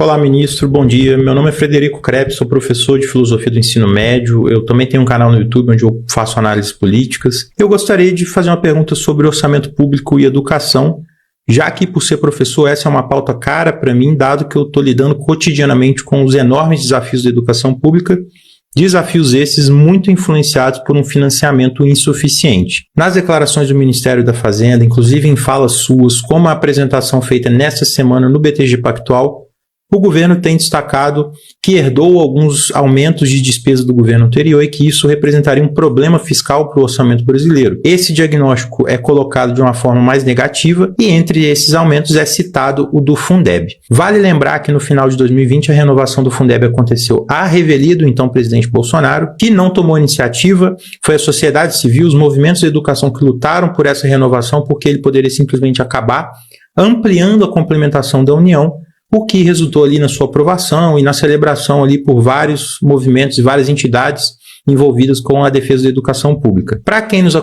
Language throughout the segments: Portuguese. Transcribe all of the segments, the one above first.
Olá, ministro, bom dia. Meu nome é Frederico Krebs, sou professor de filosofia do ensino médio. Eu também tenho um canal no YouTube onde eu faço análises políticas. Eu gostaria de fazer uma pergunta sobre orçamento público e educação, já que, por ser professor, essa é uma pauta cara para mim, dado que eu estou lidando cotidianamente com os enormes desafios da educação pública, desafios esses muito influenciados por um financiamento insuficiente. Nas declarações do Ministério da Fazenda, inclusive em falas suas, como a apresentação feita nesta semana no BTG Pactual, o governo tem destacado que herdou alguns aumentos de despesa do governo anterior e que isso representaria um problema fiscal para o orçamento brasileiro. Esse diagnóstico é colocado de uma forma mais negativa e entre esses aumentos é citado o do Fundeb. Vale lembrar que no final de 2020 a renovação do Fundeb aconteceu à revelia do então presidente Bolsonaro, que não tomou iniciativa, foi a sociedade civil, os movimentos de educação que lutaram por essa renovação porque ele poderia simplesmente acabar ampliando a complementação da União, o que resultou ali na sua aprovação e na celebração ali por vários movimentos e várias entidades envolvidas com a defesa da educação pública. Para quem nos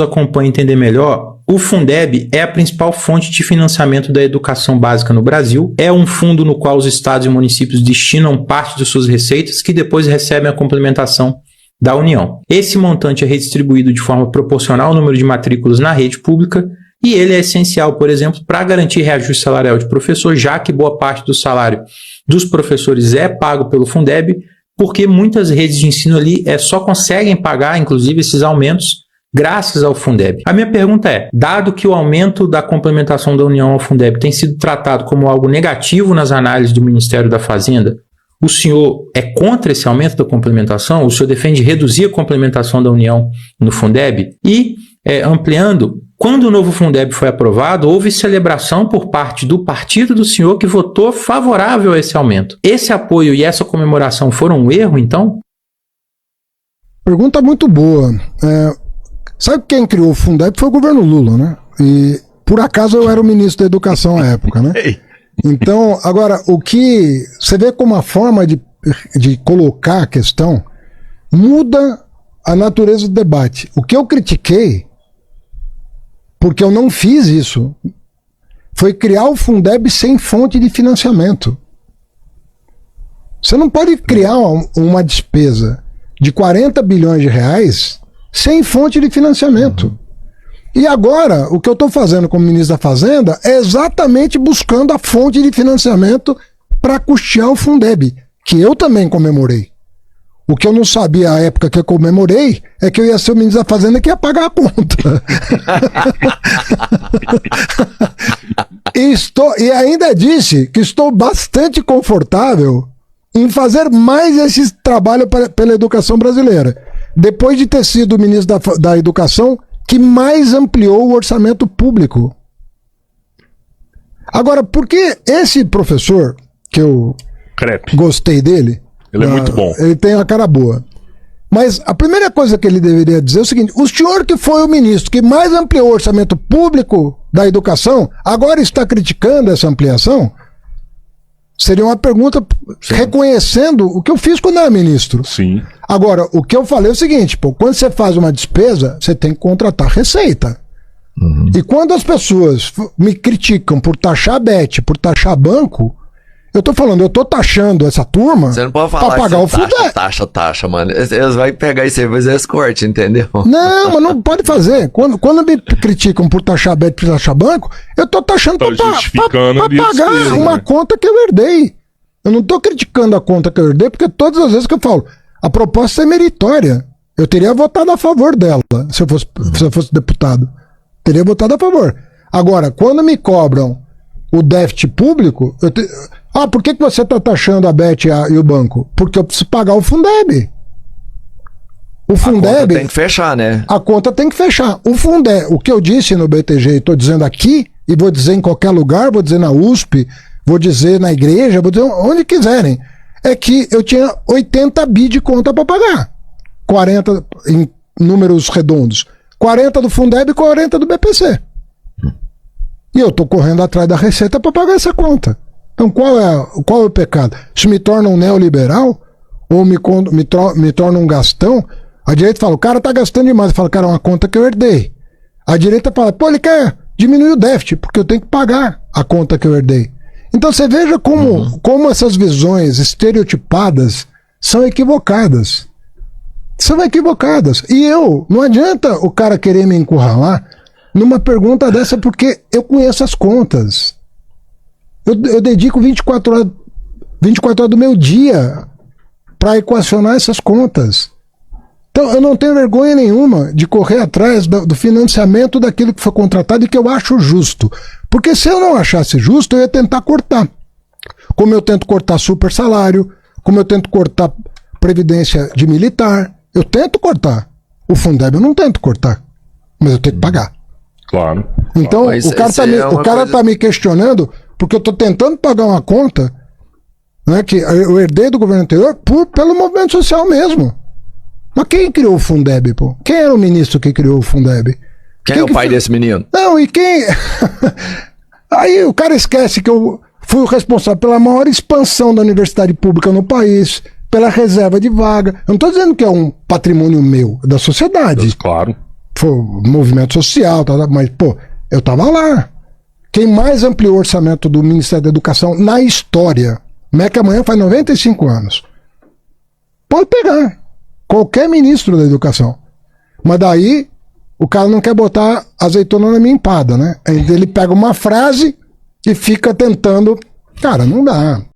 acompanha entender melhor, o Fundeb é a principal fonte de financiamento da educação básica no Brasil, é um fundo no qual os estados e municípios destinam parte de suas receitas que depois recebem a complementação da União. Esse montante é redistribuído de forma proporcional ao número de matrículas na rede pública, e ele é essencial, por exemplo, para garantir reajuste salarial de professor, já que boa parte do salário dos professores é pago pelo Fundeb, porque muitas redes de ensino ali só conseguem pagar, inclusive, esses aumentos graças ao Fundeb. A minha pergunta é, dado que o aumento da complementação da União ao Fundeb tem sido tratado como algo negativo nas análises do Ministério da Fazenda, o senhor é contra esse aumento da complementação? O senhor defende reduzir a complementação da União no Fundeb? E, ampliando, quando o novo Fundeb foi aprovado, houve celebração por parte do partido do senhor que votou favorável a esse aumento. Esse apoio e essa comemoração foram um erro, então? Pergunta muito boa. Sabe quem criou o Fundeb? Foi o governo Lula, né? E, por acaso, eu era o ministro da Educação à época, né? Então, agora, o que... Você vê como a forma de colocar a questão muda a natureza do debate. O que eu critiquei, porque eu não fiz isso, foi criar o Fundeb sem fonte de financiamento. Você não pode criar uma despesa de 40 bilhões de reais sem fonte de financiamento. E agora, o que eu estou fazendo como ministro da Fazenda é exatamente buscando a fonte de financiamento para custear o Fundeb, que eu também comemorei. O que eu não sabia à época que eu comemorei é que eu ia ser o ministro da Fazenda que ia pagar a conta. E ainda disse que estou bastante confortável em fazer mais esse trabalho pela educação brasileira, depois de ter sido o ministro da Educação que mais ampliou o orçamento público. Agora, por que esse professor, que eu gostei dele, ele é muito bom. Ele tem uma cara boa. Mas a primeira coisa que ele deveria dizer é o seguinte: o senhor que foi o ministro que mais ampliou o orçamento público da educação, agora está criticando essa ampliação? Seria uma pergunta reconhecendo o que eu fiz quando era ministro. Sim. Agora, o que eu falei é o seguinte, quando você faz uma despesa, você tem que contratar receita. E quando as pessoas me criticam por taxar Bet, por taxar banco, eu tô falando, eu tô taxando essa turma. Você não pode falar pra pagar o Fundeb. Taxa, mano. Eles vão pegar isso aí e fazer esse corte, entendeu? Não, mas não pode fazer. Quando me criticam por taxar Bet, por taxar banco, eu tô taxando pra pagar uma conta que eu herdei. Eu não tô criticando a conta que eu herdei, porque todas as vezes que eu falo, a proposta é meritória. Eu teria votado a favor dela, se eu fosse deputado. Teria votado a favor. Agora, quando me cobram o déficit público, por que você está taxando a Bet e o banco? Porque eu preciso pagar o Fundeb. O Fundeb... A conta tem que fechar, né? A conta tem que fechar. O Fundeb, o que eu disse no BTG, estou dizendo aqui, e vou dizer em qualquer lugar, vou dizer na USP, vou dizer na igreja, vou dizer onde quiserem, é que eu tinha 80 bi de conta para pagar. 40 em números redondos. 40 do Fundeb e 40 do BPC. E eu estou correndo atrás da receita para pagar essa conta. Então qual é o pecado? Isso me torna um neoliberal? Ou me torna um gastão? A direita fala, o cara está gastando demais. Eu falo, cara, é uma conta que eu herdei. A direita fala, ele quer diminuir o déficit, porque eu tenho que pagar a conta que eu herdei. Então você veja como essas visões estereotipadas são equivocadas. São equivocadas. E não adianta o cara querer me encurralar numa pergunta dessa, porque eu conheço as contas. Eu dedico 24 horas do meu dia para equacionar essas contas. Então eu não tenho vergonha nenhuma de correr atrás do financiamento daquilo que foi contratado e que eu acho justo. Porque se eu não achasse justo, eu ia tentar cortar. Como eu tento cortar super salário, como eu tento cortar previdência de militar, eu tento cortar. O Fundeb eu não tento cortar, mas eu tenho que pagar. Claro. Então Mas o cara tá me questionando porque eu tô tentando pagar uma conta, né, que eu herdei do governo anterior pelo movimento social mesmo. Mas quem criou o Fundeb, pô? Quem era o ministro que criou o Fundeb? Quem é o pai desse menino? Não, e quem... Aí o cara esquece que eu fui o responsável pela maior expansão da universidade pública no país, pela reserva de vaga. Eu não estou dizendo que é um patrimônio meu, da sociedade. Claro. Foi um movimento social, mas, pô, eu estava lá. Quem mais ampliou o orçamento do Ministério da Educação na história, MEC amanhã faz 95 anos. Pode pegar. Qualquer ministro da Educação. Mas daí, o cara não quer botar azeitona na minha empada, né? Ele pega uma frase e fica tentando... Cara, não dá.